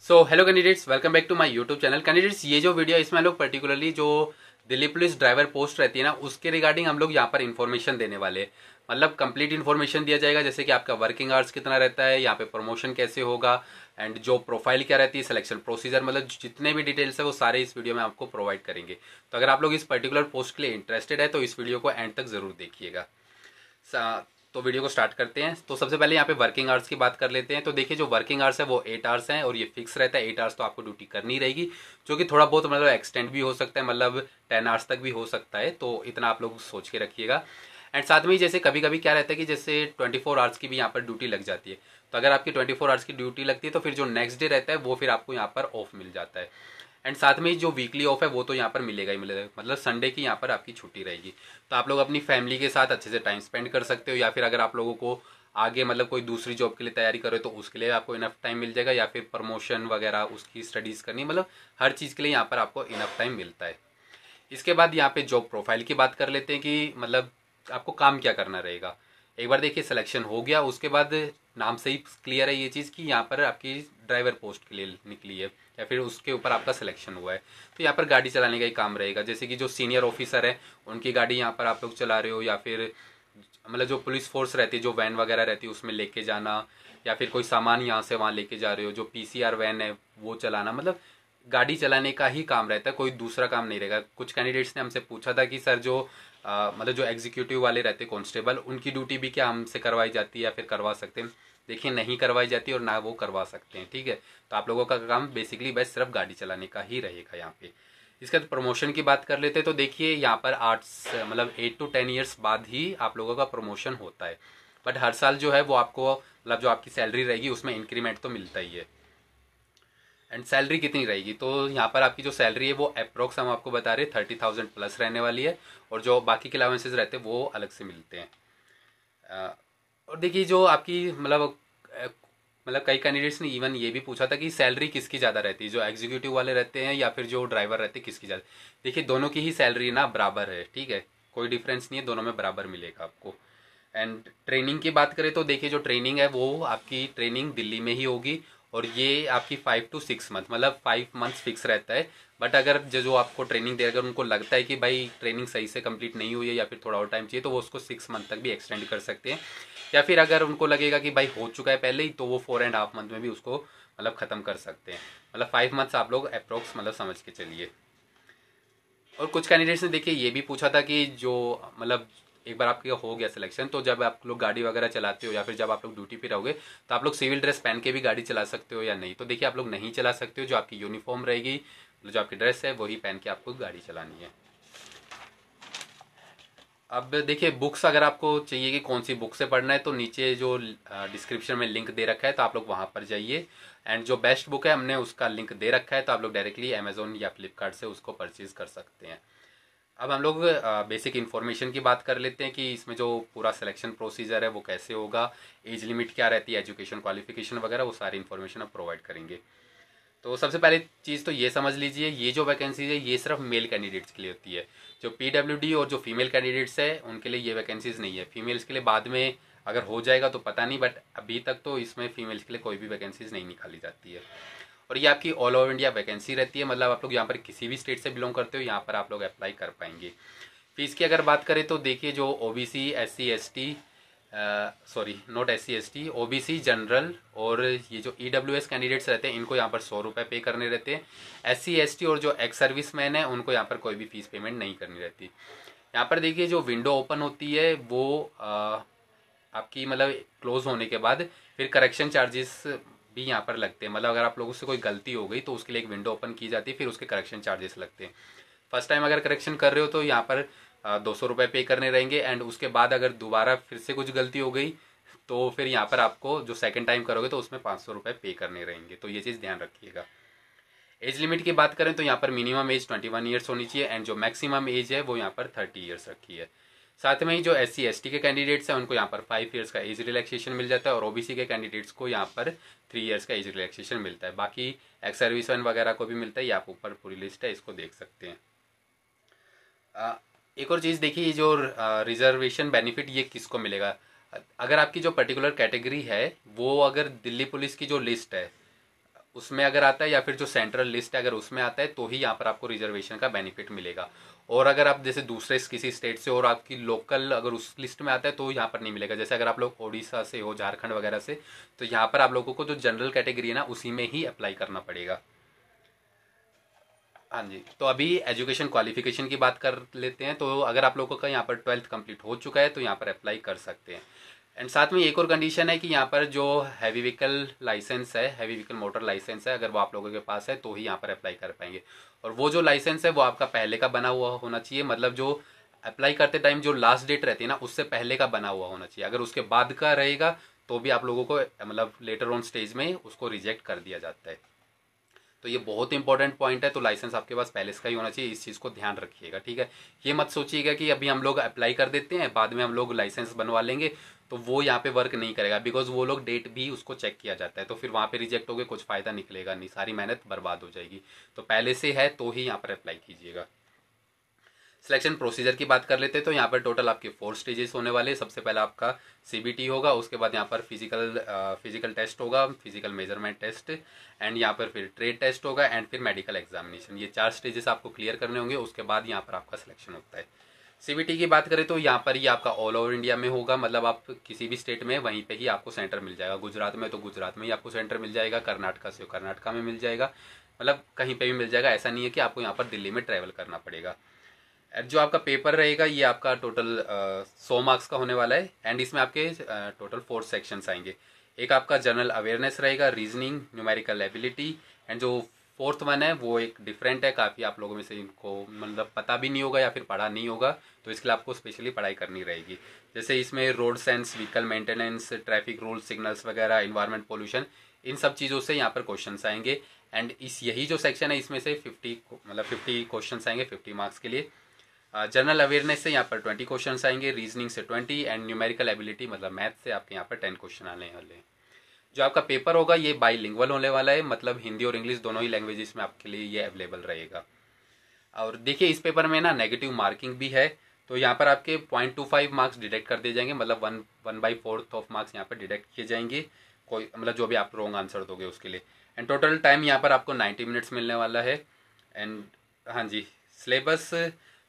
So hello candidates, welcome back to my YouTube channel. Candidates, ये जो video है इसमें हम लोग पर्टिकुलरली जो दिल्ली पुलिस ड्राइवर पोस्ट रहती है ना, उसके रिगार्डिंग हम लोग यहाँ पर इन्फॉर्मेशन देने वाले हैं। मतलब कंप्लीट इन्फॉर्मेशन दिया जाएगा, जैसे कि आपका वर्किंग आवर्स कितना रहता है, यहाँ पे प्रमोशन कैसे होगा, एंड जॉब प्रोफाइल क्या रहती है, सिलेक्शन प्रोसीजर, मतलब जितने भी डिटेल्स है वो सारे इस वीडियो में आपको प्रोवाइड करेंगे। तो अगर आप लोग इस पर्टिकुलर पोस्ट के लिए इंटरेस्टेड है तो इस वीडियो को एंड तक जरूर देखिएगा। तो वीडियो को स्टार्ट करते हैं। तो सबसे पहले यहाँ पे वर्किंग आवर्स की बात कर लेते हैं। तो देखिए, जो वर्किंग आवर्स है वो 8 आवर्स हैं और ये फिक्स रहता है। 8 आवर्स तो आपको ड्यूटी करनी रहेगी, जो कि थोड़ा बहुत मतलब एक्सटेंड भी हो सकता है, मतलब 10 आवर्स तक भी हो सकता है। तो इतना आप लोग सोच के रखिएगा। एंड साथ में ही जैसे कभी कभी क्या रहता है कि जैसे 24 आवर्स की भी यहाँ पर ड्यूटी लग जाती है। तो अगर आपकी 24 आवर्स की ड्यूटी लगती है तो फिर जो नेक्स्ट डे रहता है वो फिर आपको यहाँ पर ऑफ मिल जाता है। एंड साथ में ही जो वीकली ऑफ है वो तो यहाँ पर मिलेगा ही मिलेगा, मतलब संडे की यहाँ पर आपकी छुट्टी रहेगी। तो आप लोग अपनी फैमिली के साथ अच्छे से टाइम स्पेंड कर सकते हो, या फिर अगर आप लोगों को आगे मतलब कोई दूसरी जॉब के लिए तैयारी करो तो उसके लिए आपको इनफ टाइम मिल जाएगा, या फिर प्रमोशन वगैरह उसकी स्टडीज़ करनी, मतलब हर चीज़ के लिए यहाँ पर आपको इनफ टाइम मिलता है। इसके बाद यहाँ पे जॉब प्रोफाइल की बात कर लेते हैं कि मतलब आपको काम क्या करना रहेगा। एक बार देखिए सिलेक्शन हो गया, उसके बाद नाम से ही क्लियर है ये चीज़ कि यहाँ पर आपकी ड्राइवर पोस्ट के लिए निकली है, या फिर उसके ऊपर आपका सिलेक्शन हुआ है। तो यहाँ पर गाड़ी चलाने का ही काम रहेगा, जैसे कि जो सीनियर ऑफिसर है उनकी गाड़ी यहाँ पर आप लोग चला रहे हो, या फिर मतलब जो पुलिस फोर्स रहती है, जो वैन वगैरह रहती है उसमें लेके जाना, या फिर कोई सामान यहाँ से वहाँ लेके जा रहे हो, जो पीसीआर वैन है वो चलाना, मतलब गाड़ी चलाने का ही काम रहता है, कोई दूसरा काम नहीं रहेगा। कुछ कैंडिडेट्स ने हमसे पूछा था कि सर जो मतलब जो एग्जीक्यूटिव वाले रहते हैं कांस्टेबल, उनकी ड्यूटी भी क्या हमसे करवाई जाती है या फिर करवा सकते हैं। देखिए, नहीं करवाई जाती और ना वो करवा सकते हैं, ठीक है। तो आप लोगों का काम बेसिकली बस सिर्फ गाड़ी चलाने का ही रहेगा यहाँ पे। इसके बाद प्रमोशन की बात कर लेते हैं। तो देखिए, यहाँ पर 8 मतलब 8 to 10 ईयर्स बाद ही आप लोगों का प्रमोशन होता है। बट हर साल जो है वो आपको मतलब जो आपकी सैलरी रहेगी उसमें इंक्रीमेंट तो मिलता ही है। एंड सैलरी कितनी रहेगी, तो यहाँ पर आपकी जो सैलरी है वो अप्रोक्स हम आपको बता रहे हैं 30,000 प्लस रहने वाली है, और जो बाकी के अलाउंसेज रहते हैं वो अलग से मिलते हैं। और देखिए, जो आपकी मतलब कई कैंडिडेट्स ने इवन ये भी पूछा था कि सैलरी किसकी ज़्यादा रहती है, जो एग्जीक्यूटिव वाले रहते हैं या फिर जो ड्राइवर रहते हैं, किसकी ज़्यादा। देखिए, दोनों की ही सैलरी ना बराबर है, ठीक है, कोई डिफरेंस नहीं है, दोनों में बराबर मिलेगा आपको। एंड ट्रेनिंग की बात करें तो देखिए, जो ट्रेनिंग है वो आपकी ट्रेनिंग दिल्ली में ही होगी, और ये आपकी 5 to 6 मंथ, मतलब 5 मंथ्स फिक्स रहता है। बट अगर जो आपको ट्रेनिंग दे, अगर उनको लगता है कि भाई ट्रेनिंग सही से कंप्लीट नहीं हुई है या फिर थोड़ा और टाइम चाहिए, तो वो उसको 6 मंथ तक भी एक्सटेंड कर सकते हैं। या फिर अगर उनको लगेगा कि भाई हो चुका है पहले ही, तो वो 4.5 मंथ में भी उसको मतलब ख़त्म कर सकते हैं। मतलब 5 मंथ्स आप लोग अप्रोक्स मतलब समझ के चलिए। और कुछ कैंडिडेट्स ने देखिए ये भी पूछा था कि जो मतलब एक बार आपका हो गया सिलेक्शन, तो जब आप लोग गाड़ी वगैरह चलाते हो या फिर जब आप लोग ड्यूटी पे रहोगे, तो आप लोग सिविल ड्रेस पहन के भी गाड़ी चला सकते हो या नहीं। तो देखिए, आप लोग नहीं चला सकते हो, जो आपकी यूनिफॉर्म रहेगी, जो आपकी ड्रेस है वही पहन के आपको गाड़ी चलानी है। अब देखिए, बुक्स अगर आपको चाहिए कि कौन सी बुक से पढ़ना है, तो नीचे जो डिस्क्रिप्शन में लिंक दे रखा है तो आप लोग वहाँ पर जाइए। एंड जो बेस्ट बुक है हमने उसका लिंक दे रखा है, तो आप लोग डायरेक्टली अमेजोन या फ्लिपकार्ट से उसको परचेज कर सकते हैं। अब हम लोग बेसिक इन्फॉर्मेशन की बात कर लेते हैं कि इसमें जो पूरा सिलेक्शन प्रोसीजर है वो कैसे होगा, एज लिमिट क्या रहती है, एजुकेशन क्वालिफिकेशन वगैरह, वो सारी इन्फॉर्मेशन आप प्रोवाइड करेंगे। तो सबसे पहले चीज़ तो ये समझ लीजिए, ये जो वैकेंसीज है ये सिर्फ मेल कैंडिडेट्स के लिए होती है। जो पीडब्ल्यूडी और जो फीमेल कैंडिडेट्स है उनके लिए ये वैकेंसीज नहीं है। फीमेल्स के लिए बाद में अगर हो जाएगा तो पता नहीं, बट अभी तक तो इसमें फीमेल्स के लिए कोई भी वैकेंसीज नहीं निकाली जाती है। और ये आपकी ऑल ओवर इंडिया वैकेंसी रहती है, मतलब आप लोग यहाँ पर किसी भी स्टेट से बिलोंग करते हो यहाँ पर आप लोग अप्लाई कर पाएंगे। फीस की अगर बात करें तो देखिए, जो OBC SC ST, sorry not SC ST, OBC general और ये जो ईडब्ल्यूएस कैंडिडेट्स रहते हैं इनको यहाँ पर 100 रुपये पे करने रहते हैं। एससी एसटी और जो एक्स सर्विस मैन है उनको यहाँ पर कोई भी फीस पेमेंट नहीं करनी रहती। यहाँ पर देखिए, जो विंडो ओपन होती है वो आपकी मतलब क्लोज होने के बाद फिर करेक्शन चार्जेस भी यहाँ पर लगते हैं। मतलब अगर आप लोगों से कोई गलती हो गई तो उसके लिए एक विंडो ओपन की जाती है, फिर उसके करेक्शन चार्जेस लगते हैं। फर्स्ट टाइम अगर करेक्शन कर रहे हो तो यहाँ पर 200 रुपये पे करने रहेंगे, एंड उसके बाद अगर दोबारा फिर से कुछ गलती हो गई तो फिर यहाँ पर आपको जो सेकंड टाइम करोगे तो उसमें 500 रुपये पे करने रहेंगे। तो ये चीज़ ध्यान रखिएगा। एज लिमिट की बात करें तो यहाँ पर मिनिमम एज 21 ईयर्स होनी चाहिए, एंड जो मैक्सिमम एज है वो यहाँ पर 30 ईयर्स रखी है। साथ में ही जो एससी एसटी के कैंडिडेट्स हैं उनको यहाँ पर 5 ईयर्स का एज रिलैक्सेशन मिल जाता है, और ओबीसी के कैंडिडेट्स को यहाँ पर 3 ईयर्स का एज रिलैक्सेशन मिलता है। बाकी एक्स सर्विस वन वगैरह को भी मिलता है, ये आप ऊपर पूरी लिस्ट है, इसको देख सकते हैं। एक और चीज़ देखिए, ये जो रिजर्वेशन बेनिफिट ये किसको मिलेगा। अगर आपकी जो पर्टिकुलर कैटेगरी है वो अगर दिल्ली पुलिस की जो लिस्ट है उसमें अगर आता है या फिर जो सेंट्रल लिस्ट है अगर उसमें आता है तो ही यहाँ पर आपको रिजर्वेशन का बेनिफिट मिलेगा। और अगर आप जैसे दूसरे किसी स्टेट से और आपकी लोकल अगर उस लिस्ट में आता है तो यहाँ पर नहीं मिलेगा। जैसे अगर आप लोग ओडिशा से हो, झारखंड वगैरह से, तो यहाँ पर आप लोगों को जो जनरल कैटेगरी है ना उसी में ही अप्लाई करना पड़ेगा। हाँ जी, तो अभी एजुकेशन क्वालिफिकेशन की बात कर लेते हैं। तो अगर आप लोगों का यहाँ पर 12th कंप्लीट हो चुका है तो यहाँ पर अप्लाई कर सकते हैं। एंड साथ में एक और कंडीशन है कि यहाँ पर जो हैवी व्हीकल लाइसेंस है, हैवी व्हीकल मोटर लाइसेंस है, अगर वो आप लोगों के पास है तो ही यहाँ पर अप्लाई कर पाएंगे। और वो जो लाइसेंस है वो आपका पहले का बना हुआ होना चाहिए, मतलब जो अप्लाई करते टाइम जो लास्ट डेट रहती है ना उससे पहले का बना हुआ होना चाहिए। अगर उसके बाद का रहेगा तो भी आप लोगों को मतलब लेटर ऑन स्टेज में उसको रिजेक्ट कर दिया जाता है। तो ये बहुत इंपॉर्टेंट पॉइंट है। तो लाइसेंस आपके पास पहले से का ही होना चाहिए, इस चीज़ को ध्यान रखिएगा, ठीक है। ये मत सोचिएगा कि अभी हम लोग अप्लाई कर देते हैं बाद में हम लोग लाइसेंस बनवा लेंगे, तो वो यहाँ पे वर्क नहीं करेगा। बिकॉज वो लोग डेट भी उसको चेक किया जाता है, तो फिर वहाँ पे रिजेक्ट हो गए, कुछ फ़ायदा निकलेगा नहीं, सारी मेहनत बर्बाद हो जाएगी। तो पहले से है तो ही यहाँ पर अप्लाई कीजिएगा। सिलेक्शन प्रोसीजर की बात कर लेते हैं। तो यहाँ पर टोटल आपके 4 स्टेजेस होने वाले हैं। सबसे पहले आपका सीबीटी होगा, उसके बाद यहाँ पर फिजिकल टेस्ट होगा, फिजिकल मेजरमेंट टेस्ट, एंड यहाँ पर फिर ट्रेड टेस्ट होगा, एंड फिर मेडिकल एग्जामिनेशन। ये 4 स्टेजेस आपको क्लियर करने होंगे, उसके बाद यहाँ पर आपका सिलेक्शन होता है। सीबीटी की बात करें तो यहाँ पर ये आपका ऑल ओवर इंडिया में होगा, मतलब आप किसी भी स्टेट में वहीं पे ही आपको सेंटर मिल जाएगा। गुजरात में तो गुजरात में ही आपको सेंटर मिल जाएगा, कर्नाटका से कर्नाटका में मिल जाएगा, मतलब कहीं पे भी मिल जाएगा। ऐसा नहीं है कि आपको यहाँ पर दिल्ली में ट्रैवल करना पड़ेगा। जो आपका पेपर रहेगा ये आपका टोटल 100 मार्क्स का होने वाला है, एंड इसमें आपके टोटल 4 सेक्शंस आएंगे। एक आपका जनरल अवेयरनेस रहेगा, रीजनिंग, न्यूमेरिकल एबिलिटी, एंड जो फोर्थ वन है वो एक डिफरेंट है, काफ़ी आप लोगों में से इनको मतलब पता भी नहीं होगा या फिर पढ़ा नहीं होगा, तो इसके लिए आपको स्पेशली पढ़ाई करनी रहेगी। जैसे इसमें road sense, vehicle maintenance, traffic rules, signals वगैरह, इन्वायरमेंट पोल्यूशन, इन सब चीज़ों से यहाँ पर क्वेश्चन आएंगे। एंड इस यही जो सेक्शन है इसमें से 50 क्वेश्चन आएंगे 50 मार्क्स के लिए। जनरल अवेयरनेस से यहाँ पर 20 क्वेश्चन आएंगे, रीजनिंग से 20, एंड न्यूमेरिकल एबिलिटी मतलब मैथ से आपके यहाँ पर 10 क्वेश्चन आने वाले हैं। जो आपका पेपर होगा ये बाईलिंगुअल होने वाला है, मतलब हिंदी और इंग्लिश दोनों ही लैंग्वेजेस में आपके लिए ये अवेलेबल रहेगा। और देखिए इस पेपर में ना नेगेटिव मार्किंग भी है, तो यहाँ पर आपके 0.25 मार्क्स डिडक्ट कर दिए जाएंगे, मतलब 1/4 ऑफ मार्क्स यहाँ पर डिडक्ट किए जाएंगे, कोई मतलब जो भी आप रॉन्ग आंसर दोगे उसके लिए। एंड टोटल टाइम यहाँ पर आपको 90 मिनट्स मिलने वाला है। एंड हाँ जी, सिलेबस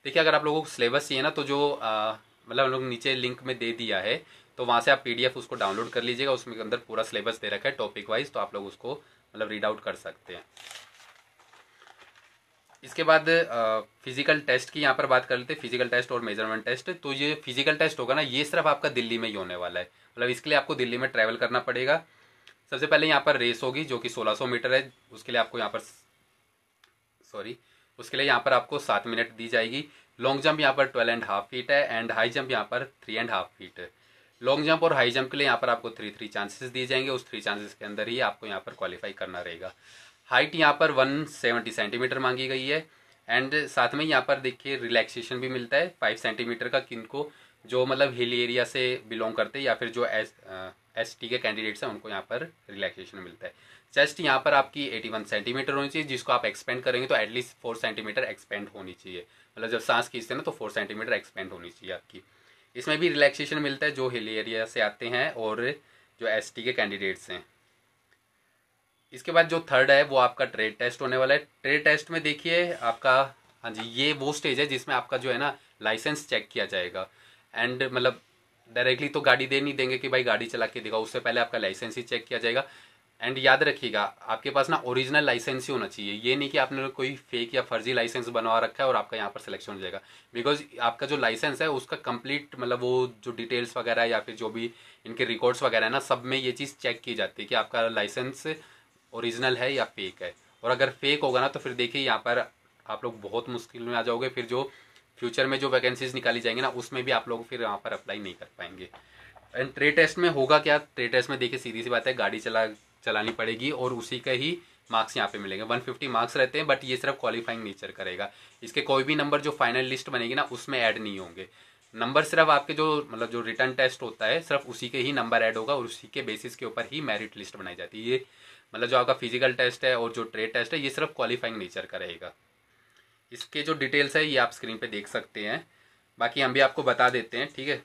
देखिए, अगर आप लोगों को सिलेबस चाहिए ना तो जो मतलब हम लोग नीचे लिंक में दे दिया है, तो वहाँ से आप पीडीएफ उसको डाउनलोड कर लीजिएगा, उसमें अंदर पूरा सिलेबस दे रखा है टॉपिक वाइज, तो आप लोग उसको मतलब रीड आउट कर सकते हैं। इसके बाद फिजिकल टेस्ट की यहाँ पर बात कर लेते हैं, फिजिकल टेस्ट और मेजरमेंट टेस्ट। तो ये फिजिकल टेस्ट होगा ना ये सिर्फ आपका दिल्ली में ही होने वाला है, मतलब इसके लिए आपको दिल्ली में ट्रैवल करना पड़ेगा। सबसे पहले यहाँ पर रेस होगी जो कि 1600 मीटर है, उसके लिए आपको यहाँ पर उसके लिए यहाँ पर आपको 7 मिनट दी जाएगी। लॉन्ग जंप यहाँ पर 12.5 फीट है, एंड हाई जंप यहाँ पर 3.5 फीट है। लॉन्ग जंप और हाई जंप के लिए यहाँ पर आपको 3 चांसेस दिए जाएंगे, उस 3 चांसेस के अंदर ही आपको यहाँ पर क्वालिफाई करना रहेगा। हाइट यहाँ पर 170 सेंटीमीटर मांगी गई है, एंड साथ में यहाँ पर देखिए रिलैक्सेशन भी मिलता है 5 सेंटीमीटर का, किनको जो मतलब हिल एरिया से बिलोंग करते हैं या फिर जो एसटी के कैंडिडेट्स हैं उनको यहाँ पर रिलैक्सेशन मिलता है। चेस्ट यहाँ पर आपकी 81 सेंटीमीटर होनी चाहिए, जिसको आप एक्सपेंड करेंगे तो एटलीस्ट 4 सेंटीमीटर एक्सपेंड होनी चाहिए, मतलब जब सांस खींचते हैं ना तो 4 सेंटीमीटर एक्सपेंड होनी चाहिए आपकी। इसमें भी रिलैक्सेशन मिलता है जो हिल एरिया से आते हैं और जो एसटी के कैंडिडेट्स हैं। इसके बाद जो थर्ड है वो आपका ट्रेड टेस्ट होने वाला है। ट्रेड टेस्ट में देखिए आपका, हाँ जी, ये वो स्टेज है जिसमें आपका जो है ना लाइसेंस चेक किया जाएगा। एंड मतलब डायरेक्टली तो गाड़ी दे नहीं देंगे कि भाई गाड़ी चला के दिखाओ, उससे पहले आपका लाइसेंस ही चेक किया जाएगा। एंड याद रखिएगा आपके पास ना ओरिजिनल लाइसेंस ही होना चाहिए, ये नहीं कि आपने कोई फेक या फर्जी लाइसेंस बनवा रखा है और आपका यहाँ पर सिलेक्शन हो जाएगा। बिकॉज आपका जो लाइसेंस है उसका कंप्लीट मतलब वो जो डिटेल्स वगैरह या फिर जो भी इनके रिकॉर्ड्स वगैरह है ना, सब में ये चीज़ चेक की जाती है कि आपका लाइसेंस ओरिजिनल है या फेक है। और अगर फेक होगा ना तो फिर देखिए यहाँ पर आप लोग बहुत मुश्किल में आ जाओगे, फिर जो फ्यूचर में जो वैकेंसीज निकाली जाएंगी ना उसमें भी आप लोग फिर यहाँ पर अप्लाई नहीं कर पाएंगे। एंड ट्रेड टेस्ट में होगा क्या, ट्रेड टेस्ट में देखिए सीधी सी बात है, गाड़ी चलानी पड़ेगी और उसी का ही मार्क्स यहाँ पे मिलेंगे। 150 मार्क्स रहते हैं, बट ये सिर्फ क्वालिफाइंग नेचर करेगा। इसके कोई भी नंबर जो फाइनल लिस्ट बनेगी ना उसमें ऐड नहीं होंगे नंबर, सिर्फ आपके जो मतलब जो रिटर्न टेस्ट होता है सिर्फ उसी के ही नंबर ऐड होगा और उसी के बेसिस के ऊपर ही मेरिट लिस्ट बनाई जाती है। ये मतलब जो आपका फिजिकल टेस्ट है और जो ट्रेड टेस्ट है ये सिर्फ क्वालिफाइंग नेचर का रहेगा। इसके जो डिटेल्स है ये आप स्क्रीन पे देख सकते हैं, बाकी हम भी आपको बता देते हैं, ठीक है।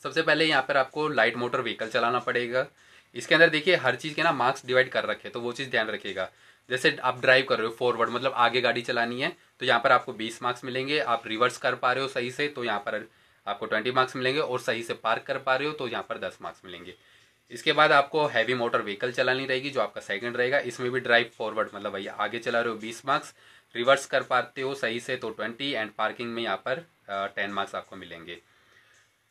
सबसे पहले यहाँ पर आपको लाइट मोटर व्हीकल चलाना पड़ेगा। इसके अंदर देखिए हर चीज़ के ना मार्क्स डिवाइड कर रखे हैं, तो वो चीज़ ध्यान रखिएगा। जैसे आप ड्राइव कर रहे हो फॉरवर्ड, मतलब आगे गाड़ी चलानी है, तो यहाँ पर आपको 20 मार्क्स मिलेंगे। आप रिवर्स कर पा रहे हो सही से, तो यहाँ पर आपको 20 मार्क्स मिलेंगे, और सही से पार्क कर पा रहे हो तो यहाँ पर 10 मार्क्स मिलेंगे। इसके बाद आपको हैवी मोटर व्हीकल चलानी रहेगी, जो आपका सेकंड रहेगा। इसमें भी ड्राइव फॉरवर्ड मतलब भैया आगे चला रहे हो 20 मार्क्स, रिवर्स कर पाते हो सही से तो 20, एंड पार्किंग में यहाँ पर 10 मार्क्स आपको मिलेंगे।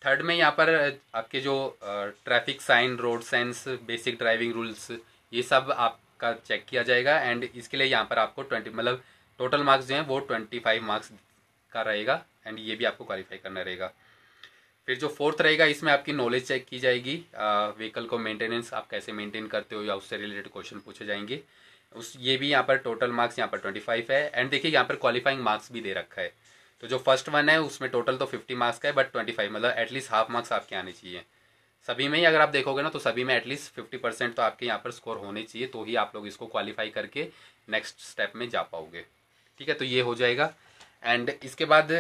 थर्ड में यहाँ पर आपके जो traffic sign, road signs, basic driving rules, ये सब आपका चेक किया जाएगा। एंड इसके लिए यहाँ पर आपको 20 मतलब टोटल मार्क्स जो हैं वो 25 मार्क्स का रहेगा, एंड ये भी आपको क्वालिफाई करना रहेगा। फिर जो फोर्थ रहेगा, इसमें आपकी नॉलेज चेक की जाएगी। व्हीकल को मेंटेनेंस आप कैसे मेंटेन करते हो, या उससे रिलेटेड क्वेश्चन पूछे जाएंगे। ये भी यहाँ पर टोटल मार्क्स यहाँ पर 25 है। एंड देखिए यहाँ पर क्वालिफाइंग मार्क्स भी दे रखा है। तो जो फर्स्ट वन है उसमें टोटल तो 50 मार्क्स का है, बट 25 मतलब एटलीस्ट हाफ मार्क्स आपके आने चाहिए सभी में ही। अगर आप देखोगे ना तो सभी में एटलीस्ट 50% तो आपके यहाँ पर स्कोर होने चाहिए, तो ही आप लोग इसको क्वालिफाई करके नेक्स्ट स्टेप में जा पाओगे। ठीक है, तो ये हो जाएगा। एंड इसके बाद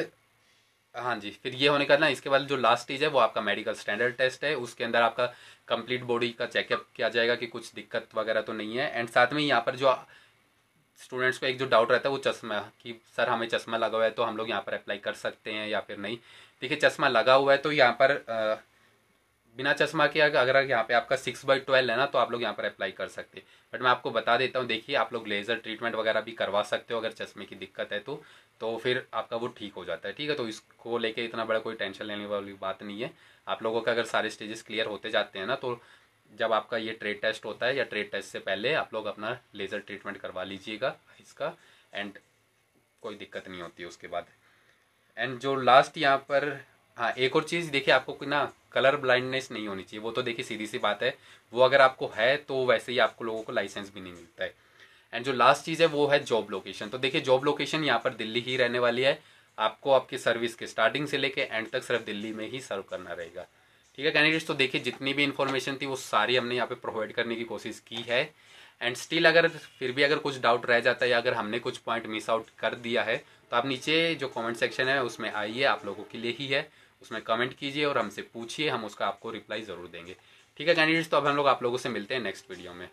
हाँ जी, फिर ये होने का ना, इसके बाद जो लास्ट स्टेज है वो आपका मेडिकल स्टैंडर्ड टेस्ट है। उसके अंदर आपका कंप्लीट बॉडी का चेकअप किया जाएगा कि कुछ दिक्कत वगैरह तो नहीं है। एंड साथ में यहाँ पर जो स्टूडेंट्स को एक जो डाउट रहता है वो चश्मा, कि सर हमें चश्मा लगा हुआ है तो हम लोग यहाँ पर अप्लाई कर सकते हैं या फिर नहीं। देखिए चश्मा लगा हुआ है तो यहाँ पर बिना चश्मा के अगर यहाँ पे आपका 6/12 है ना, तो आप लोग यहाँ पर अप्लाई कर सकते हैं। बट मैं आपको बता देता हूँ, देखिए आप लोग लेज़र ट्रीटमेंट वगैरह भी करवा सकते हो अगर चश्मे की दिक्कत है तो फिर आपका वो ठीक हो जाता है। ठीक है, तो इसको लेके इतना बड़ा कोई टेंशन लेने वाली बात नहीं है। आप लोगों का अगर सारे स्टेजेस क्लियर होते जाते हैं ना, तो जब आपका ये ट्रेड टेस्ट होता है या ट्रेड टेस्ट से पहले आप लोग अपना लेज़र ट्रीटमेंट करवा लीजिएगा इसका, एंड कोई दिक्कत नहीं होती है उसके बाद। एंड जो लास्ट यहाँ पर, हाँ एक और चीज़ देखिए, आपको कोई ना कलर ब्लाइंडनेस नहीं होनी चाहिए। वो तो देखिए सीधी सी बात है, वो अगर आपको है तो वैसे ही आपको लोगों को लाइसेंस भी नहीं मिलता है। एंड जो लास्ट चीज़ है वो है जॉब लोकेशन। तो देखिए जॉब लोकेशन यहाँ पर दिल्ली ही रहने वाली है। आपको आपकी सर्विस के स्टार्टिंग से लेके एंड तक सिर्फ दिल्ली में ही सर्व करना रहेगा। ठीक है कैंडिडेट्स, तो देखिए जितनी भी इन्फॉर्मेशन थी वो सारी हमने यहाँ पे प्रोवाइड करने की कोशिश की है। एंड स्टिल अगर फिर भी अगर कुछ डाउट रह जाता है या अगर हमने कुछ पॉइंट मिस आउट कर दिया है, तो आप नीचे जो कमेंट सेक्शन है उसमें आइए, आप लोगों के लिए ही है, उसमें कमेंट कीजिए और हमसे पूछिए, हम उसका आपको रिप्लाई ज़रूर देंगे। ठीक है कैंडिडेट्स, तो अब हम लोग आप लोगों से मिलते हैं नेक्स्ट वीडियो में।